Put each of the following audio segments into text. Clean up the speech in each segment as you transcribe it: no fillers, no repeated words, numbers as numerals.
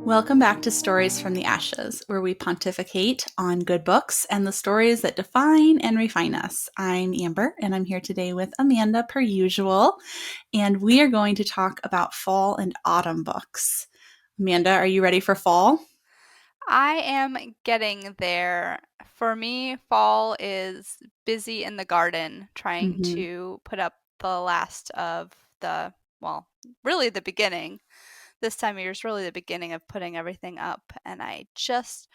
Welcome back to Stories from the Ashes, where we pontificate on good books and the stories that define and refine us. I'm Amber, and I'm here today with Amanda, per usual, and we are going to talk about fall and autumn books. Amanda, are you ready for fall? I am getting there. For me, fall is busy in the garden trying Mm-hmm. to put up the last of the, well, really the beginning. This time of year is really the beginning of putting everything up. And I just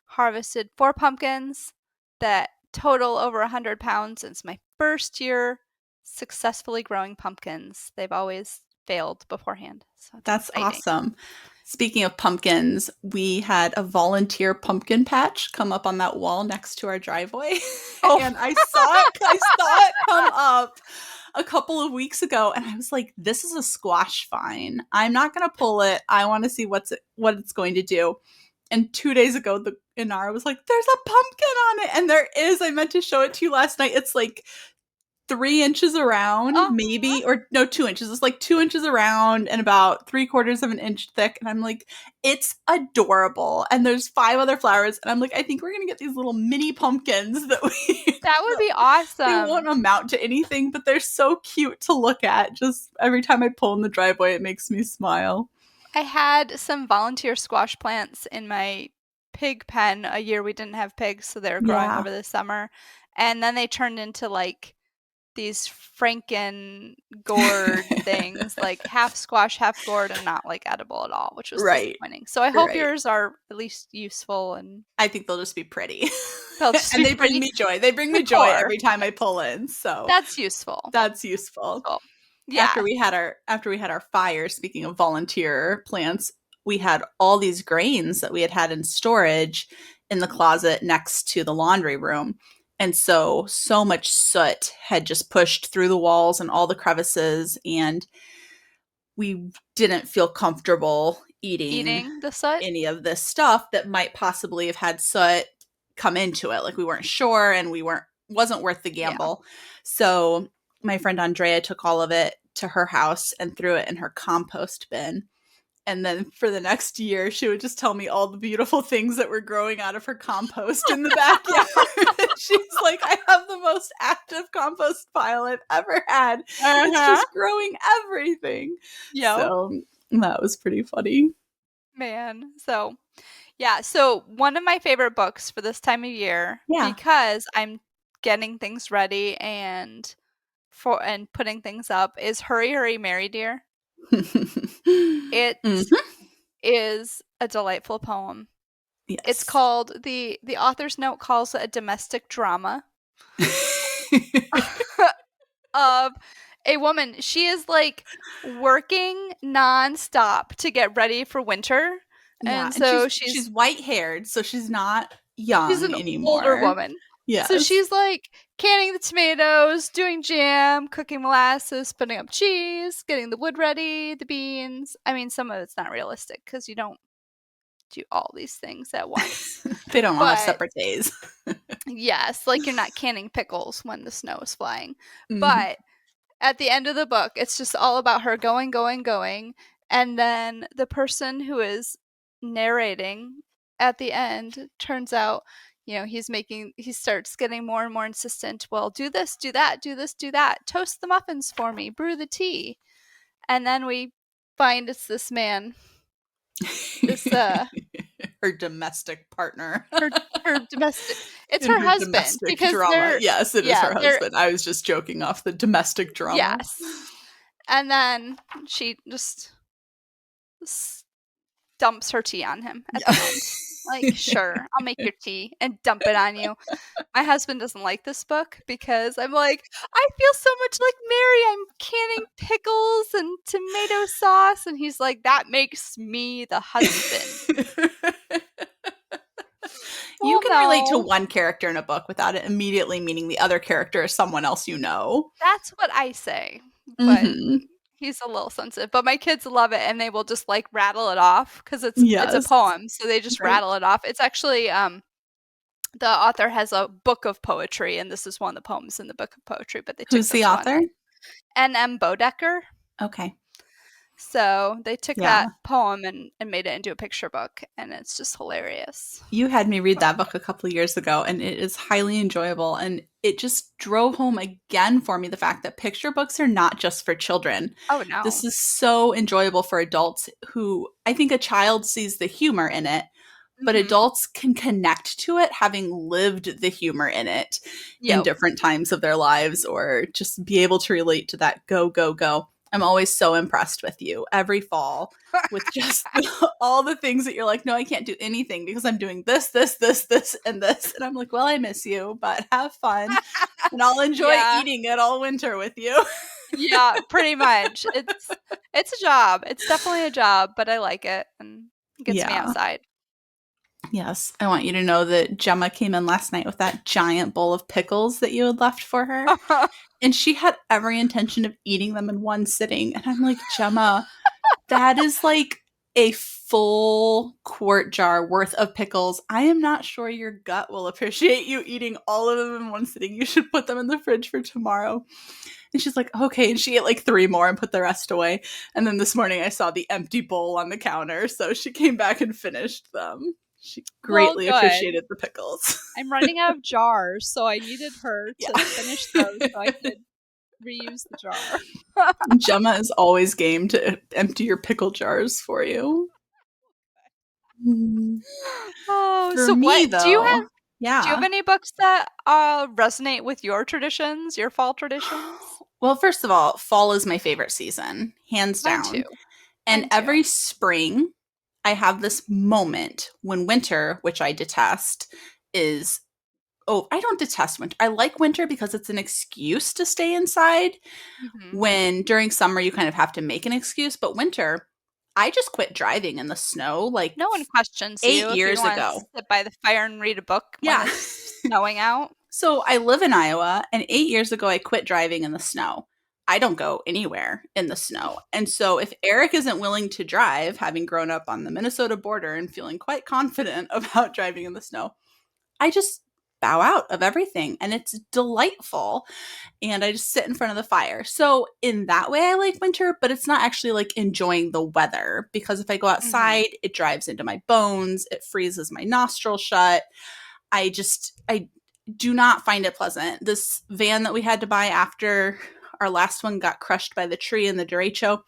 harvested 4 pumpkins that total over 100 pounds. It's my first year successfully growing pumpkins. They've always failed beforehand. So it's That's exciting. awesome. Speaking of pumpkins, we had a volunteer pumpkin patch come up on that wall next to our driveway. Oh, And I saw it come up a couple of weeks ago, and I was like, this is a squash vine. I'm not going to pull it. I want to see what it's going to do. And 2 days ago, the Inara was like, there's a pumpkin on it. And there is. I meant to show it to you last night. It's like 3 inches around, oh, maybe, or no, 2 inches. It's like 2 inches around and about 3/4 of an inch thick. And I'm like, it's adorable. And there's 5 other flowers. And I'm like, I think we're going to get these little mini pumpkins that we, that would be they won't awesome. amount to anything, but they're so cute to look at. Just every time I pull in the driveway, it makes me smile. I had some volunteer squash plants in my pig pen a year we didn't have pigs, so they were growing Yeah. over the summer. And then they turned into like these Franken gourd things, like half squash, half gourd, and not like edible at all, which was Right. disappointing. So I hope Right. yours are at least useful and I think they'll just be pretty. they'll just And be they bring pretty me joy. They bring me joy decor. every time I pull in. So That's useful. that's useful. Useful. after Yeah. we had our after we had our fire, speaking of volunteer plants, we had all these grains that we had in storage in the closet next to the laundry room. And so much soot had just pushed through the walls and all the crevices, and we didn't feel comfortable eating Eating the soot. any of this stuff that might possibly have had soot come into it. Like, we weren't sure, and we weren't wasn't worth the Yeah. gamble. So my friend Andrea took all of it to her house and threw it in her compost bin. And then for the next year, she would just tell me all the beautiful things that were growing out of her compost in the backyard. She's like, I have the most active compost pile I've ever had. It's Uh-huh. just growing everything. Yo. So that was pretty funny. Man. So yeah, so one of my favorite books for this time of year, Yeah. because I'm getting things ready and putting things up, is Hurry Hurry Mary Dear. It Mhm. is a delightful poem. It's Yes. called the author's note calls it a domestic drama of a woman. She is like working nonstop to get ready for winter. Yeah, And and so she's white-haired, so she's not she's young an older anymore. woman. So Yes. she's like canning the tomatoes, doing jam, cooking molasses, putting up cheese, getting the wood ready, the beans. I mean, some of it's not realistic because you don't do all these things at once. They don't all have But separate days. yes, like you're not canning pickles when the snow is flying. Mhm. But at the end of the book, it's just all about her going, going, going. And then the person who is narrating at the end turns out, he starts getting more and more insistent. Well, do this, do that, do this, do that. Toast the muffins for me, brew the tea. And then we find it's this man, this, Her domestic partner her, her domestic, it's in her her husband domestic because drama. Yes, it is yeah, her they're, husband. I was just joking off the domestic drama. yes. And then she just dumps her tea on him at Yeah. the end. Like, sure, I'll make your tea and dump it on you. My husband doesn't like this book because I'm like, I feel so much like Mary. I'm canning pickles and tomato sauce. And he's like, that makes me the husband. You Well, can relate to no, one character in a book without it immediately meaning the other character is someone else you know. that's what I say. But Mhm. he's a little sensitive. But my kids love it and they will just like rattle it off because it's a Yes. poem. So they just Right. rattle it off. It's actually the author has a book of poetry, and this is one of the poems in the book of poetry, but they took Who's the this one. author? N.M. Bodecker. Okay. So they took Yeah. that poem and made it into a picture book, and it's just hilarious. You had me read that book a couple of years ago, and it is highly enjoyable. And it just drove home again for me the fact that picture books are not just for children. Oh This no. is so enjoyable for adults who I think a child sees the humor in it, but Mm-hmm. adults can connect to it having lived the humor in it in Yep. different times of their lives, or just be able to relate to that go, go, go. I'm always so impressed with you every fall with just all the things that you're like, no, I can't do anything because I'm doing this, this, this, this, and this. And I'm like, well, I miss you, but have fun. And I'll enjoy Yeah. eating it all winter with you. Yeah, pretty much. It's a job. It's definitely a job, but I like it and it gets me Yeah. outside. Yes. I want you to know that Gemma came in last night with that giant bowl of pickles that you had left for her. And she had every intention of eating them in one sitting. And I'm like, Gemma, that is like a full quart jar worth of pickles. I am not sure your gut will appreciate you eating all of them in one sitting. You should put them in the fridge for tomorrow. And she's like, okay. And she ate like 3 more and put the rest away. And then this morning I saw the empty bowl on the counter. So she came back and finished them. She Well, greatly good. appreciated the pickles. I'm running out of jars, so I needed her Yeah. to finish those so I could reuse the jar. Gemma is always game to empty your pickle jars for you. Oh, For so me, what though, do you have yeah. any books that resonate with your traditions, your fall traditions? Well, first of all, fall is my favorite season, hands Mine down. too. And Mine too. every spring, I have this moment when winter, which I detest, is oh, I don't detest winter. I like winter because it's an excuse to stay inside. Hmm. When during summer, you kind of have to make an excuse, but winter, I just quit driving in the snow like No one questions 8 you if you years want to ago. sit by the fire and read a book when Yeah. it's snowing out. So I live in Iowa, and 8 years ago, I quit driving in the snow. I don't go anywhere in the snow. And so if Erik isn't willing to drive, having grown up on the Minnesota border and feeling quite confident about driving in the snow, I just bow out of everything. And it's delightful. And I just sit in front of the fire. So in that way, I like winter, but it's not actually like enjoying the weather, because if I go Hmm. outside, it drives into my bones, it freezes my nostrils shut. I do not find it pleasant. This van that we had to buy after our last one got crushed by the tree in the derecho,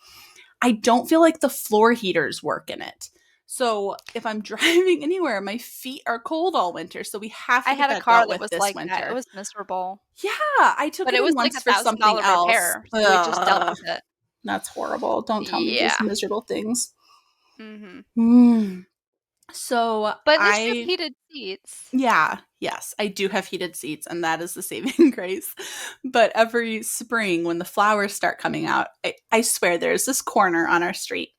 I don't feel like the floor heaters work in it. So if I'm driving anywhere, my feet are cold all winter. So we have I to get had a that car dealt that with was this like that. It winter. was miserable. Yeah, I took But it it in was like a once for thousand something dollar else. repair, so we just dealt with it. That's horrible. Don't tell me those Yeah. miserable things. Hmm. Mm. So But at least you have I heated seats. Yeah, yes, I do have heated seats, and that is the saving grace. But every spring, when the flowers start coming out, I swear there's this corner on our street,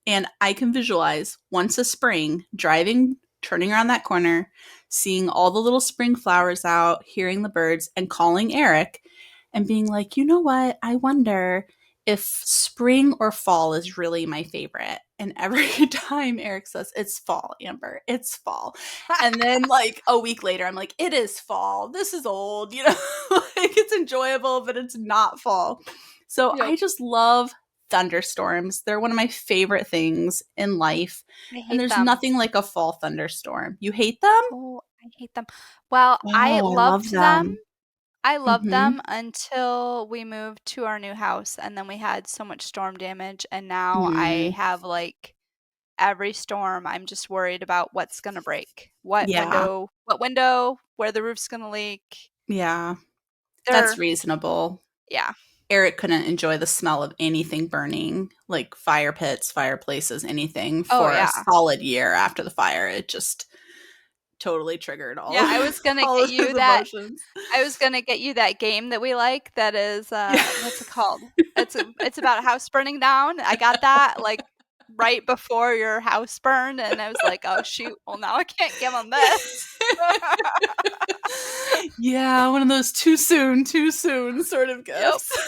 and I can visualize once a spring driving, turning around that corner, seeing all the little spring flowers out, hearing the birds, and calling Erik and being like, you know what? I wonder if spring or fall is really my favorite. And every time Erik says, it's fall, Amber, it's fall. And then, like, a week later, I'm like, it is fall. This is old, like it's enjoyable, but it's not fall. So Yep. I just love thunderstorms. They're one of my favorite things in life. I And hate there's them. nothing like a fall thunderstorm. You hate them? Oh, I hate them. Well, I Oh, I love loved them. them. I loved Mm-hmm. them until we moved to our new house and then we had so much storm damage and now I Mm, have like every storm I'm just worried about what's going to break. yeah. What window, where the roof's going to leak. Yeah. That's They're reasonable. yeah. Erik couldn't enjoy the smell of anything burning, like fire pits, fireplaces, anything, Oh for a yeah. solid year after the fire. It just totally triggered all Yeah, of I was going to all get of you his that emotions. I was gonna get you that game that we like that is Yeah. what's it called? It's about a house burning down. I got that like right before your house burned and I was like, "Oh shoot, well now I can't give them this." Yeah, one of those too soon sort of Yep. gifts.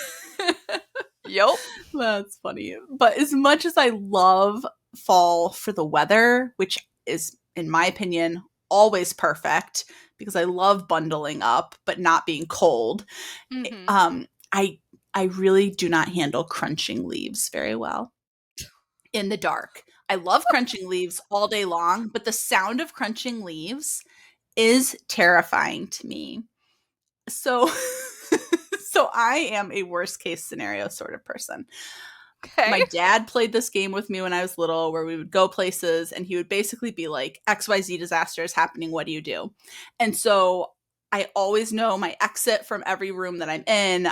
Yep. That's funny. But as much as I love fall for the weather, which is, in my opinion, always perfect because I love bundling up but not being cold, Mhm. um, I really do not handle crunching leaves very well. in the dark. I love crunching leaves all day long, but the sound of crunching leaves is terrifying to me. So so I am a worst case scenario sort of person. Okay. My dad played this game with me when I was little where we would go places and he would basically be like, XYZ disaster is happening. What do you do? And so I always know my exit from every room that I'm in.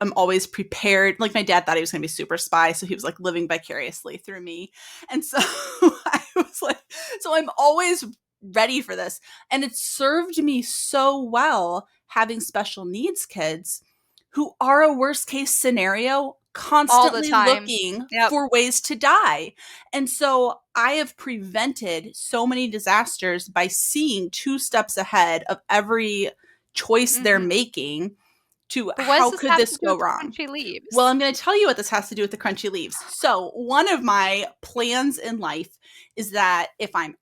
I'm always prepared. Like my dad thought he was going to be super spy. So he was like living vicariously through me. And so I was like, so I'm always ready for this. And it served me so well having special needs kids who are a worst case scenario All the constantly time. looking Yep. for ways to die. And so I have prevented so many disasters by seeing 2 steps ahead of every choice they're Mhm. making to But what does how this could have this to do go with the wrong? crunchy Well, leaves? I'm going to tell you what this has to do with the crunchy leaves. So, one of my plans in life is that if I'm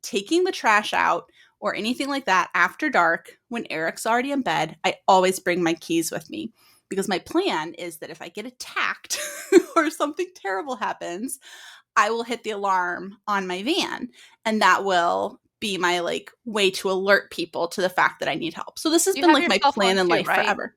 taking the trash out or anything like that after dark when Eric's already in bed, I always bring my keys with me because my plan is that if I get attacked or something terrible happens, I will hit the alarm on my van and that will be my like way to alert people to the fact that I need help. So this has You been have like your my cell plan phone in too, life right? forever.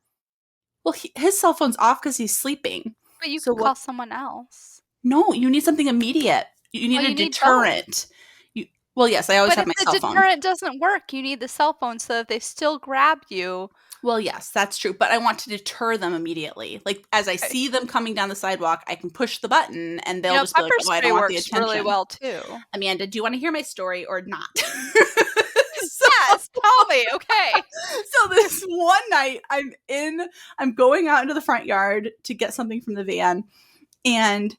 Well, his cell phone's off because he's sleeping. But you So could what? call someone else. No, you need something immediate. You Well, need a you need both. deterrent. You well, yes, I always But have if my the cell phone. deterrent doesn't work, you need the cell phone so that they still grab you. Well, yes, that's true, but I want to deter them immediately. Like as I Okay. see them coming down the sidewalk, I can push the button and You they'll know, just be like, pepper "Oh, I don't spray want the works really attention." well too. Amanda, do you want to hear my story or not? so Yes, tell me. Okay. so this one night I'm going out into the front yard to get something from the van and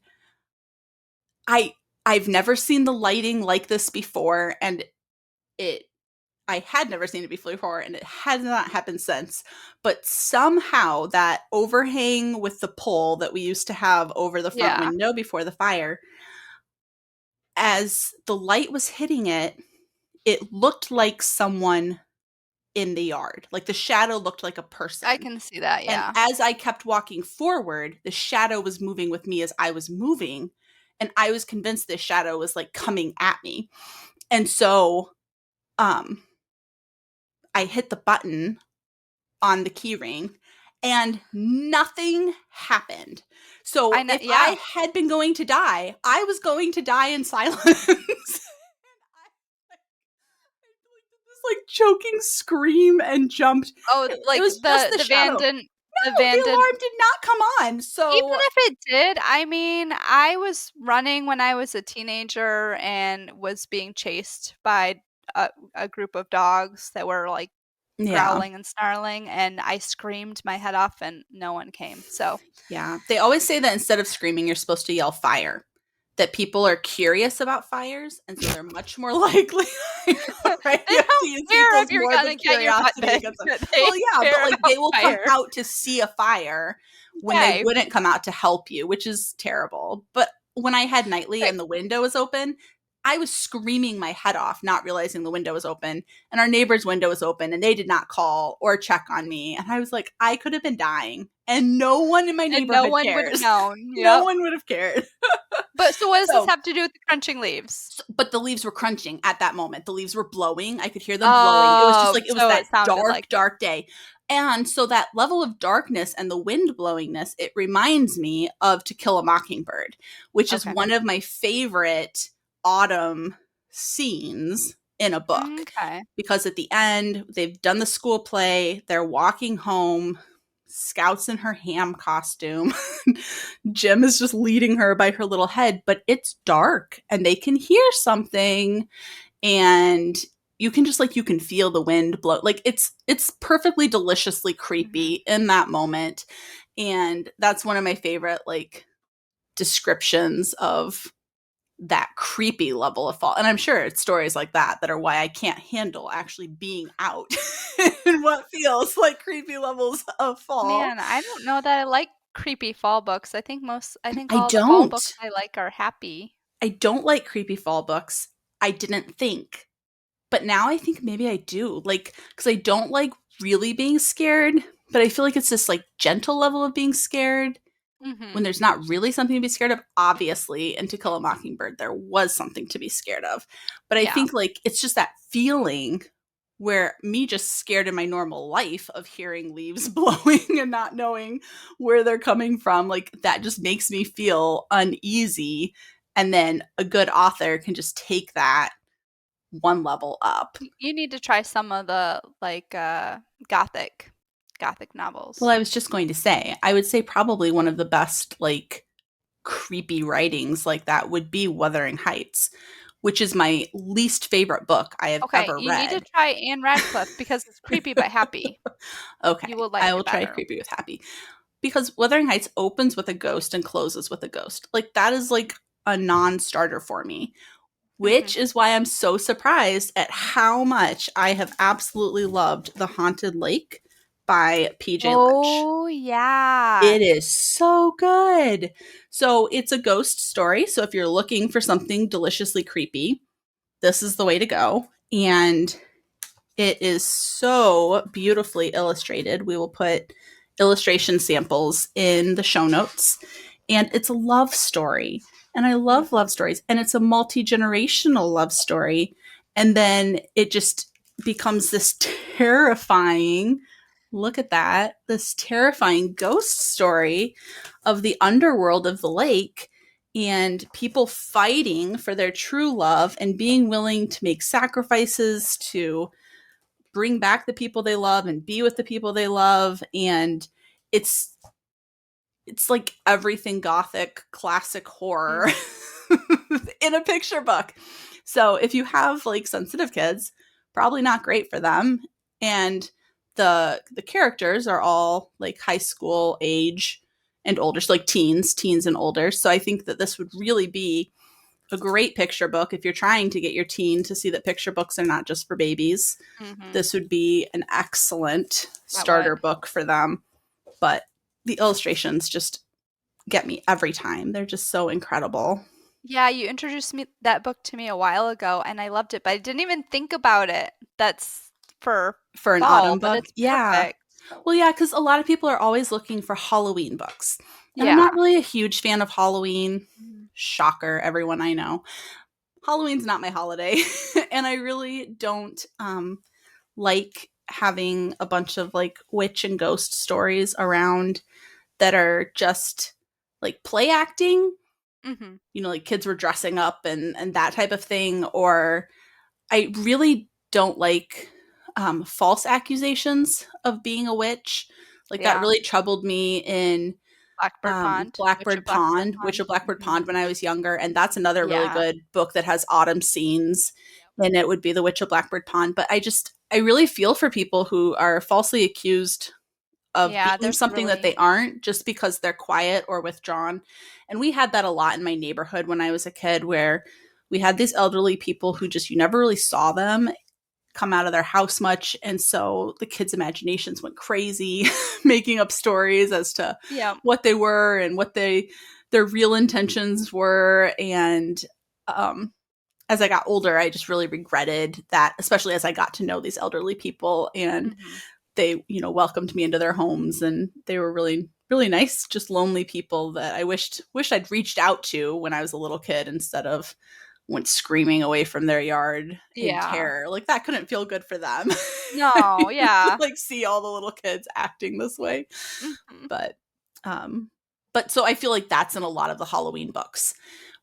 I I've never seen the lighting like this before and it I had never seen it before and it has not happened since. But somehow that overhang with the pole that we used to have over the front Yeah, window before the fire, as the light was hitting it, it looked like someone in the yard. Like the shadow looked like a I person. can see that. And Yeah. as I kept walking forward, the shadow was moving with me as I was moving. And I was convinced this shadow was like coming at me. And so um I hit the button on the key ring and nothing happened. So I know. if Yeah. I had been going to die, I was going to die in silence. This like choking scream and jumped. Oh, It like was just the the shadow. van didn't. The No, van the didn't. alarm did not come on. Even So if it did, I mean, I was running when I was a teenager and was being chased by a group of dogs that were like yeah. growling and snarling, and I screamed my head off, and no one came. So Yeah. They always say that instead of screaming, you're supposed to yell fire. That people are curious about fires, and so they're much more likely. I know, right? they You have to don't use care if people's you're morbid gonna get your butt curiosity bit. against them. They Well, yeah, but care like they about will come fire. out to see a fire when they Okay. wouldn't come out to help you, which is terrible. But when I had nightly Okay. and the window was open, I was screaming my head off, not realizing the window was open, and our neighbor's window was open, and they did not call or check on me. And I was like, I could have been dying, and no one in my And no neighborhood one would have cares. known. No Yep. one would have cared. But so what does this So, have to do with the crunching leaves? but the leaves were crunching at that moment. The leaves were blowing. I could hear them blowing. It was just Oh, like, it was so that it sounded dark, like it. dark day. And so that level of darkness and the wind blowingness, it reminds me of To Kill a Mockingbird, which is Okay. one of my favorite autumn scenes in a book. Okay. Because at the end, they've done the school play, they're walking home, Scout's in her ham costume. Jim is just leading her by her little head, but it's dark and they can hear something and you can just like you can feel the wind blow. Like it's perfectly deliciously Mhm. creepy in that moment. And that's one of my favorite like descriptions of that creepy level of fall. And I'm sure it's stories like that that are why I can't handle actually being out in what feels like creepy levels of fall. Man, I don't know that I like creepy fall books. I think I all the fall books don't. I like are happy. I don't like creepy fall books. I didn't think. But now I think maybe I do. Like, because I don't like really being scared, but I feel like it's this like gentle level of being scared. Mhm. when there's not really something to be scared of. Obviously, in To Kill a Mockingbird, there was something to be scared of. But I Yeah. think, like, it's just that feeling where me just scared in my normal life of hearing leaves blowing and not knowing where they're coming from, like, that just makes me feel uneasy. And then a good author can just take that one level up. You need to try some of the, like, gothic Well, novels. I was just going to say, I would say probably one of the best, like, creepy writings like that would be Wuthering Heights, which is my least favorite book I have Okay, ever you need to read. try Anne Radcliffe because it's creepy but happy. You Okay, will like I will it try better. Creepy with Happy. Because Wuthering Heights opens with a ghost and closes with a ghost. Like, that is like a non starter for me, Mhm. which is why I'm so surprised at how much I have absolutely loved The Haunted Lake by PJ Lynch. Oh, yeah. It is so good. So, it's a ghost story. So, if you're looking for something deliciously creepy, this is the way to go. And it is so beautifully illustrated. We will put illustration samples in the show notes. And it's a love story. And I love Mhm. love stories. And it's a multi generational love story. And then it just becomes this terrifying, look at that, this terrifying ghost story of the underworld of the lake and people fighting for their true love and being willing to make sacrifices to bring back the people they love and be with the people they love. And it's it's like everything gothic classic horror Mhm. in a picture book. So if you have like sensitive kids, probably not great for them. And the characters are all like high school age and older, so like teens and older. So I think that this would really be a great picture book if you're trying to get your teen to see that picture books are not just for babies. Mhm. This would be an excellent That starter would. book for them. But the illustrations just get me every time. They're just so incredible. Yeah, you introduced me that book to me a while ago and I loved it, but I didn't even think about it. That's for For an fall, autumn but book, it's yeah. perfect. Well, yeah, because a lot of people are always looking for Halloween books. And I'm Yeah. not really a huge fan of Halloween. Mhm. Shocker, everyone I know. Halloween's not my holiday. And I really don't like having a bunch of like witch and ghost stories around that are just like play acting, Mhm. like kids were dressing up and that type of thing. Or I really don't like false accusations of being a witch. Like, that Yeah. really troubled me in Blackbird Pond, Witch of Blackbird Blackbird Pond, Witch Pond. of Blackbird Mhm. Pond when I was younger. And that's another really Yeah. good book that has autumn scenes. And it would be The Witch of Blackbird Pond. But I really feel for people who are falsely accused of Yeah, being there's something that really they aren't just because they're quiet or withdrawn. And we had that a lot in my neighborhood when I was a kid, where we had these elderly people who just, you never really saw them come out of their house much. And so the kids' imaginations went crazy, making up stories as to yeah. what they were and what their real intentions were. And as I got older, I just really regretted that, especially as I got to know these elderly people, and Mhm. they, welcomed me into their homes, and they were really, really nice, just lonely people that I wished I'd reached out to when I was a little kid instead of went screaming away from their yard in Yeah. terror. Like, that couldn't feel good for them. No, To yeah. like see all the little kids acting this way. Mhm. But um but so I feel like that's in a lot of the Halloween books,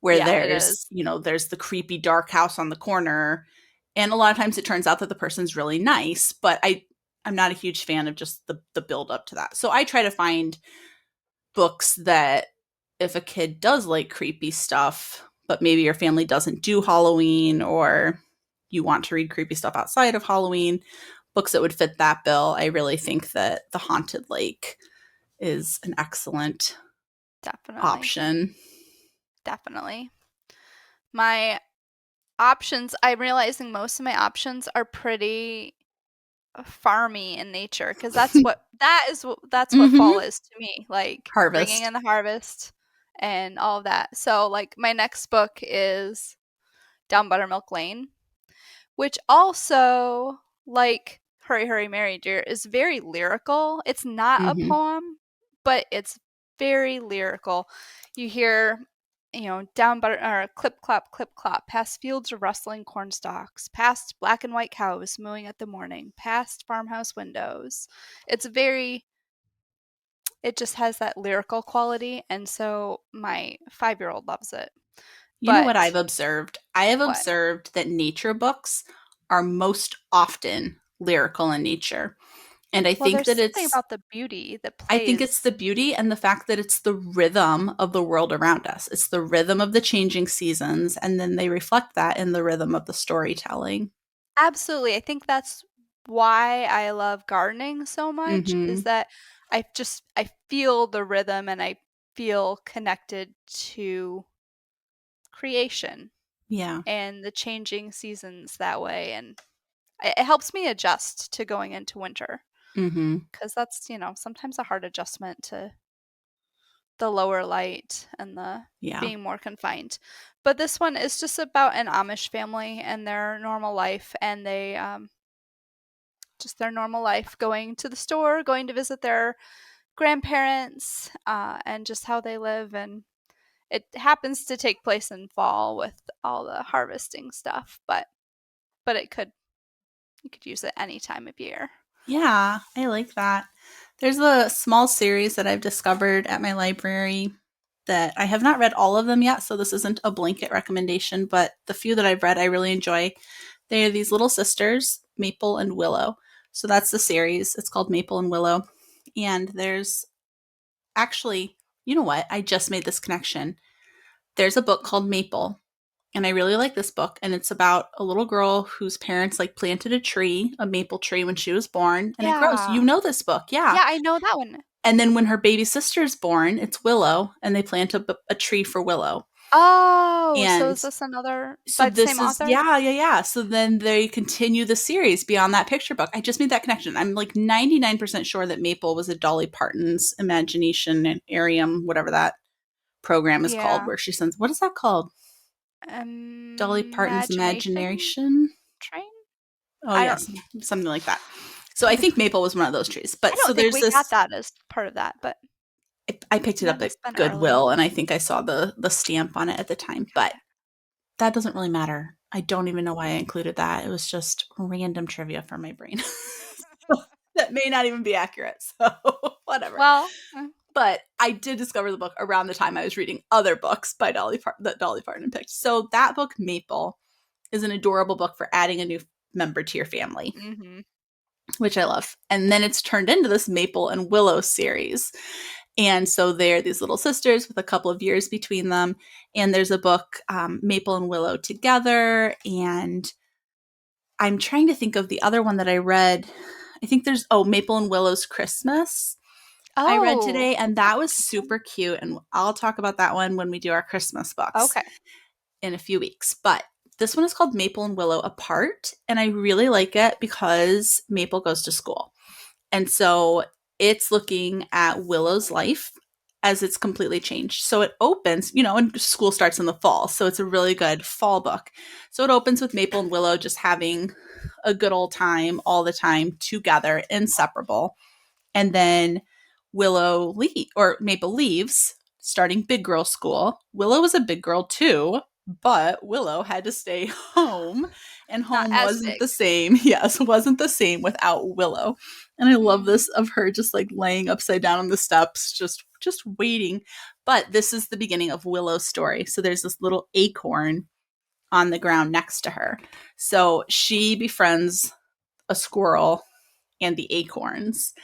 where Yeah, it is. there's the creepy dark house on the corner, and a lot of times it turns out that the person's really nice, but I'm not a huge fan of just the build up to that. So I try to find books that, if a kid does like creepy stuff, but maybe your family doesn't do Halloween, or you want to read creepy stuff outside of Halloween, books that would fit that bill. I really think that The Haunted Lake is an excellent Definitely. option. Definitely. My options, I'm realizing most of my options are pretty farmy in nature because that's what fall Mm-hmm. is to me, like bringing Harvest. in the harvest and all of that. So like my next book is Down Buttermilk Lane, which also, like Hurry Hurry Mary Dear, is very lyrical. It's not a Mm-hmm. poem, but it's very lyrical. You hear, down butter or clip clop, past fields of rustling corn stalks, past black and white cows mooing at the morning, past farmhouse windows. It's very it just has that lyrical quality, and so my 5-year-old loves it. You know what I've But observed? I have what? observed that nature books are most often lyrical in nature. And Well, there's something about the beauty that I think it's plays. the beauty and the fact that it's the rhythm of the world around us. It's the rhythm of the changing seasons, and then they reflect that in the rhythm of the storytelling. Absolutely. I think that's why I love gardening so much is Mhm. that I feel the rhythm and I feel connected to creation Yeah. and the changing seasons that way, and it helps me adjust to going into winter Mhm. because that's, sometimes a hard adjustment to the lower light and the Yeah. being more confined. But this one is just about an Amish family and their normal life, and they just their normal life, going to the store, going to visit their grandparents, and just how they live. And it happens to take place in fall with all the harvesting stuff, but you could use it any time of year. Yeah, I like that. There's a small series that I've discovered at my library that I have not read all of them yet, so this isn't a blanket recommendation, but the few that I've read I really enjoy. They are these little sisters, Maple and Willow. So that's the series. It's called Maple and Willow. And there's actually, you know what? I just made this connection. There's a book called Maple, and I really like this book. And it's about a little girl whose parents like planted a tree, a maple tree, when she was born, and it grows. You Yeah. know this book, yeah. Yeah, I know that one. And then when her baby sister's born, it's Willow, and they plant a tree for Willow. Oh, so And is this another so by the this same is, author? yeah, yeah, yeah. So then they continue the series beyond that picture book. I just made that connection. I'm like 99% sure that Maple was a Dolly Parton's Imagination and Arium, whatever that program is called, Yeah. where she sends, what is that called? Dolly Parton's Imagination Imagination? Train? Oh, I don't yes, something like that. So I think Maple was one of those trees. I But so don't think there's we got this, that as part of that, but I picked it that up at must have been early. Goodwill, and I think I saw the stamp on it at the time. But Gotcha. that doesn't really matter. I don't even know why I included that. It was just random trivia from my brain. That may not even be accurate. So, whatever. Well, But I did discover the book around the time I was reading other books by that Dolly Parton picked. So, that book, Maple, is an adorable book for adding a new member to your family, mhm. which I love. And then it's turned into this Maple and Willow series. And so they're these little sisters with a couple of years between them. And there's a book, Maple and Willow Together. And I'm trying to think of the other one that I read. I think there's, Maple and Willow's Christmas. I read Oh, today, and that's that a was cute one. super cute. And I'll talk about that one when we do our Christmas books Okay. in a few weeks. But this one is called Maple and Willow Apart. And I really like it because Maple goes to school. And so it's looking at Willow's life as it's completely changed. So it opens, and school starts in the fall. So it's a really good fall book. So it opens with Maple and Willow just having a good old time all the time together, inseparable. And then Maple leaves, starting big girl school. Willow was a big girl too, but Willow had to stay home, and Not home as wasn't big. the same. Yes, wasn't the same without Willow. And I love Mhm. this of her just like laying upside down on the steps, just waiting. But this is the beginning of Willow's story. So there's this little acorn on the ground next to her. So she befriends a squirrel and the acorns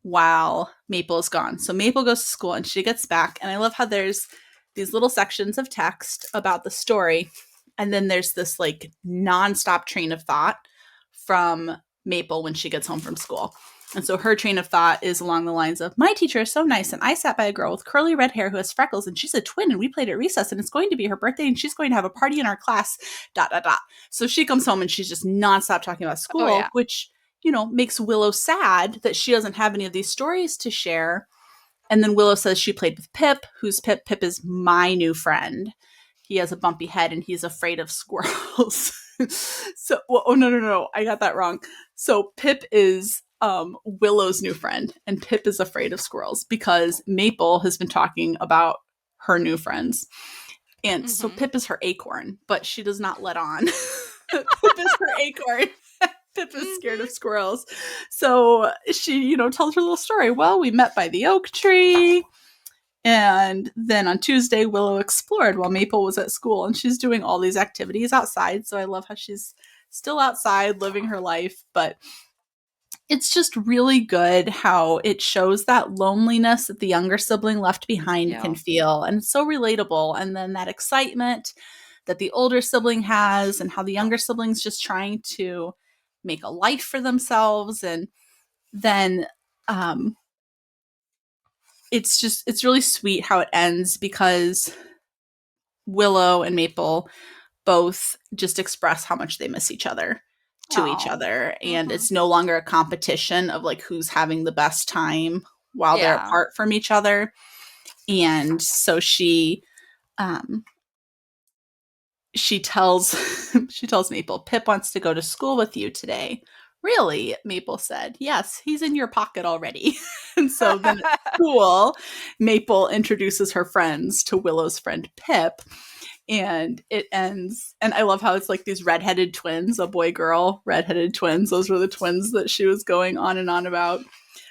while Maple is gone. So Maple goes to school and she gets back. And I love how there's these little sections of text about the story. And then there's this like nonstop train of thought from Maple when she gets home from school. And so her train of thought is along the lines of, my teacher is so nice, and I sat by a girl with curly red hair who has freckles, and she's a twin, and we played at recess, and it's going to be her birthday, and she's going to have a party in our class, dot, dot, dot. So she comes home and she's just nonstop talking about Oh school, yeah. which, makes Willow sad that she doesn't have any of these stories to share. And then Willow says she played with Pip, who's Pip. Pip is my new friend. He has a bumpy head and he's afraid of squirrels. So, well, oh, no, I got that wrong. So Pip is Willow's new friend, and Pip is afraid of squirrels because Maple has been talking about her new friends. And so Mm-hmm. Pip is her acorn, but she does not let on. Pip is her acorn. Pip is scared Mm-hmm. of squirrels. So she, tells her little story. Well, we met by the oak tree. And then on Tuesday, Willow explored while Maple was at school, and she's doing all these activities outside. So I love how she's still outside living her life, but it's just really good how it shows that loneliness that the younger sibling left behind Yeah. can feel. And it's so relatable. And then that excitement that the older sibling has, and how the younger sibling's just trying to make a life for themselves. And then it's really sweet how it ends, because Willow and Maple both just express how much they miss each other to each Oh. other. And Mm-hmm. it's no longer a competition of like who's having the best time while they're Yeah. apart from each other. And so um she tells she tells Maple, Pip wants to go to school with you today. Really? Maple said. Yes, he's in your pocket already. And so then at school, Maple introduces her friends to Willow's friend Pip, and it ends, and I love how it's like these redheaded twins, a boy girl redheaded twins. Those were the twins that she was going on and on about.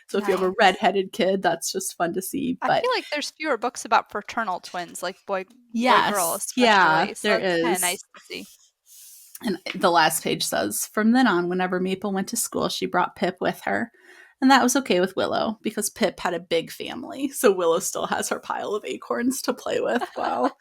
So if you have a Nice. redheaded kid, that's just fun to see. I But feel like there's fewer books about fraternal twins, like boy girl yes, yeah, especially. So there that's kind of is. nice to see. And the last page says, from then on, whenever Maple went to school, she brought Pip with her. And that was okay with Willow because Pip had a big family. So Willow still has her pile of acorns to play with while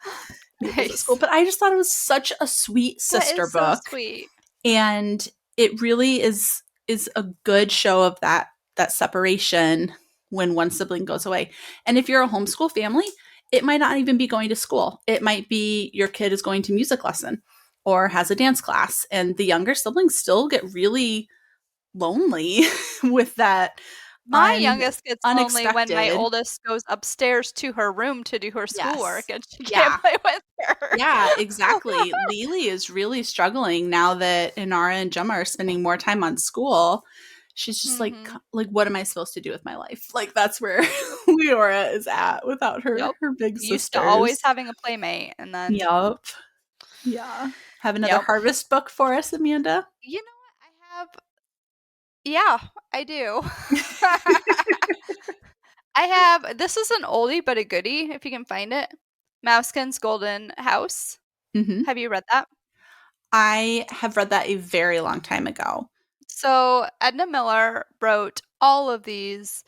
Maple's at school. Nice. But I just thought it was such a sweet That sister is so book. sweet. And it really is a good show of that separation when one sibling goes away. And if you're a homeschool family, it might not even be going to school. It might be your kid is going to music lesson or has a dance class, and the younger siblings still get really lonely with that My youngest gets lonely when my unexpected. oldest goes upstairs to her room to do her schoolwork Yes. and she can't Yeah. play with her. Yeah, exactly. Lily is really struggling now that Inara and Gemma are spending more time on school. She's just Mm-hmm. like, what am I supposed to do with my life? Like that's where Leora is at without her Yep. her big Used to always sisters. having a playmate and then Yup. Yeah. Have another yep. harvest book for us, Amanda? You know what? I have yeah, I do. I have this is an oldie but a goodie if you can find it. Mouskin's Golden House. Hmm. Have you read that? I have read that a very long time ago. So Edna Miller wrote all of these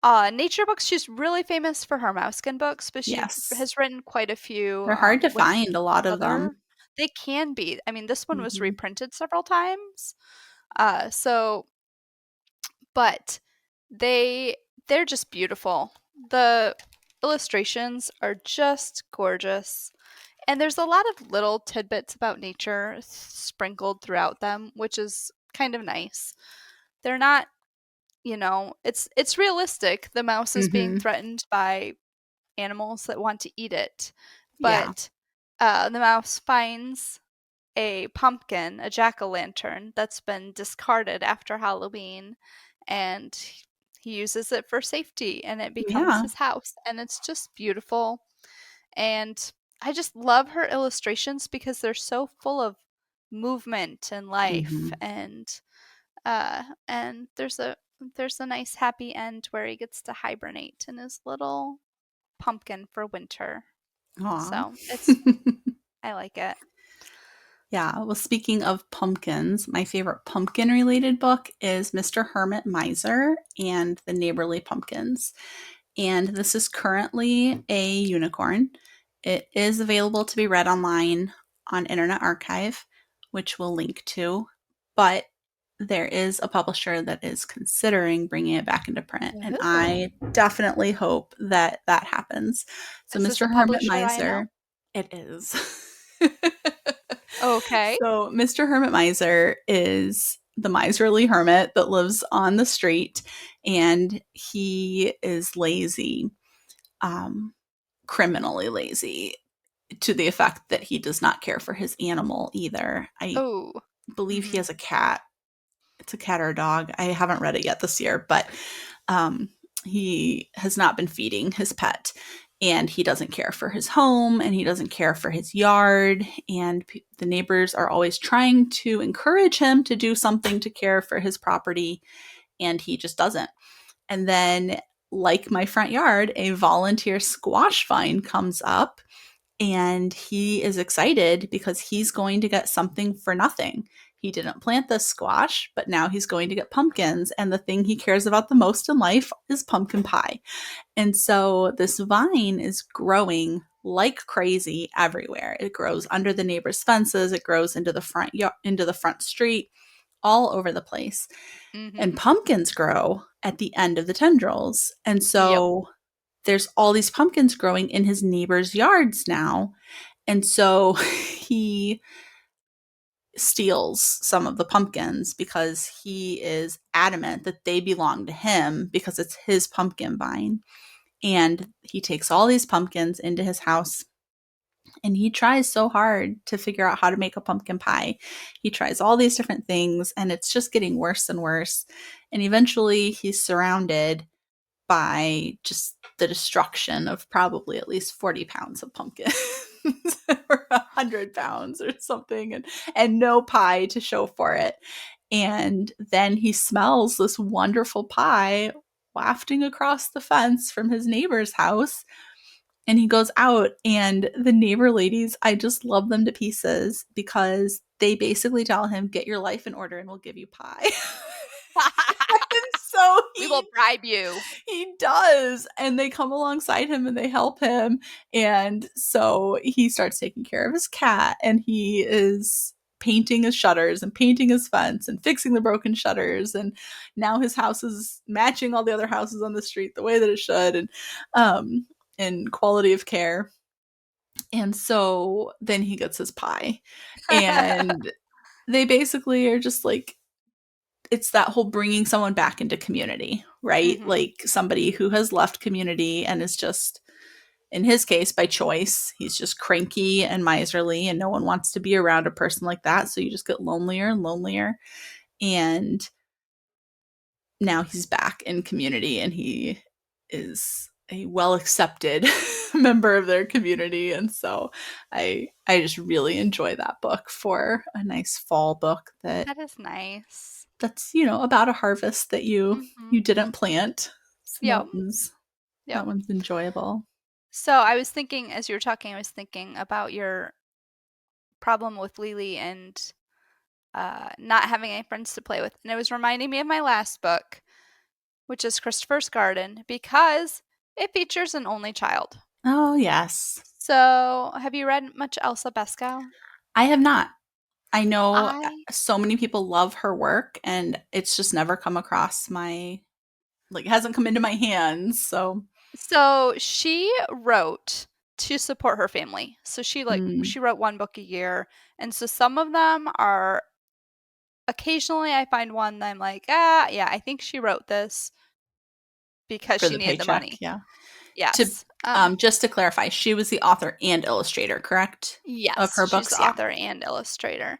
nature books. She's really famous for her Mouskin books, but she Yes. has written quite a few They're hard to with find, a lot of other. them. They can be. I mean, this one was Hmm. reprinted several times. So, but they're just beautiful. The illustrations are just gorgeous. And there's a lot of little tidbits about nature sprinkled throughout them, which is kind of nice. They're not, it's realistic. The mouse is being Hmm. threatened by animals that want to eat it. Yeah. But the mouse finds a pumpkin, a jack-o'-lantern that's been discarded after Halloween, and he uses it for safety and it becomes Yeah. his house. And it's just beautiful. And I just love her illustrations because they're so full of movement and life Hmm. and there's a nice happy end where he gets to hibernate in his little pumpkin for winter. Aw. So I like it. Yeah. Well, speaking of pumpkins, my favorite pumpkin related book is Mr. Hermit Miser and the Neighborly Pumpkins. And this is currently a unicorn. It is available to be read online on Internet Archive, which we'll link to. But there is a publisher that is considering bringing it back into print, and Ooh. I definitely hope that that happens. So, Is this Mr. a Hermit publisher I know? Miser, it is. Okay. So, Mr. Hermit Miser is the miserly hermit that lives on the street, and he is lazy, um, criminally lazy, to the effect that he does not care for his animal either. I Oh. believe he Mhm. has a cat. it's a cat or a dog. I haven't read it yet this year, but um, he has not been feeding his pet. And he doesn't care for his home and he doesn't care for his yard. And the neighbors are always trying to encourage him to do something to care for his property. And he just doesn't. And then, like my front yard, a volunteer squash vine comes up and he is excited because he's going to get something for nothing. He didn't plant this squash, but now he's going to get pumpkins. And the thing he cares about the most in life is pumpkin pie. And so this vine is growing like crazy everywhere. It grows under the neighbors' fences, it grows into the front street, all over the place. And Mm-hmm. pumpkins grow at the end of the tendrils. And Yep. so there's all these pumpkins growing in his neighbors' yards now. And so he steals some of the pumpkins because he is adamant that they belong to him because it's his pumpkin vine. And he takes all these pumpkins into his house and he tries so hard to figure out how to make a pumpkin pie. He tries all these different things and it's just getting worse and worse. And eventually he's surrounded by just the destruction of probably at least 40 pounds of pumpkin or 100 pounds or something, and no pie to show for it. And then he smells this wonderful pie wafting across the fence from his neighbor's house. And he goes out, and the neighbor ladies, I just love them to pieces because they basically tell him, get your life in order and we'll give you pie. And so We will bribe you. he does. And they come alongside him and they help him. And so he starts taking care of his cat and he is painting his shutters and painting his fence and fixing the broken shutters. And now his house is matching all the other houses on the street the way that it should. And quality of care. And so then he gets his pie. And they basically are just like, it's that whole bringing someone back into community, right? Mm-hmm. Like somebody who has left community and is just, in his case, by choice, he's just cranky and miserly, and no one wants to be around a person like that. So you just get lonelier and lonelier. And now he's back in community and he is a well accepted member of their community. And so I just really enjoy that book for a nice fall book That is nice. that's about a harvest that you Mm-hmm. you didn't plant. So Yep. that Yep. one's enjoyable. So I was thinking, as you were talking, I was thinking about your problem with Lily and not having any friends to play with. And it was reminding me of my last book, which is Christopher's Garden, because it features an only child. Oh yes. So, have you read much Elsa Beskow? I have not. I know I so many people love her work and it's just never come across my, like, it hasn't come into my hands. So So she wrote to support her family. So mm, she wrote one book a year, and so some of them are occasionally I find one that I'm like, yeah, I think she wrote this because for she the needed the paycheck, money. yeah. To Yes. just to clarify, she was the author and illustrator, correct? Of Yes, her she's books, the yeah. author and illustrator.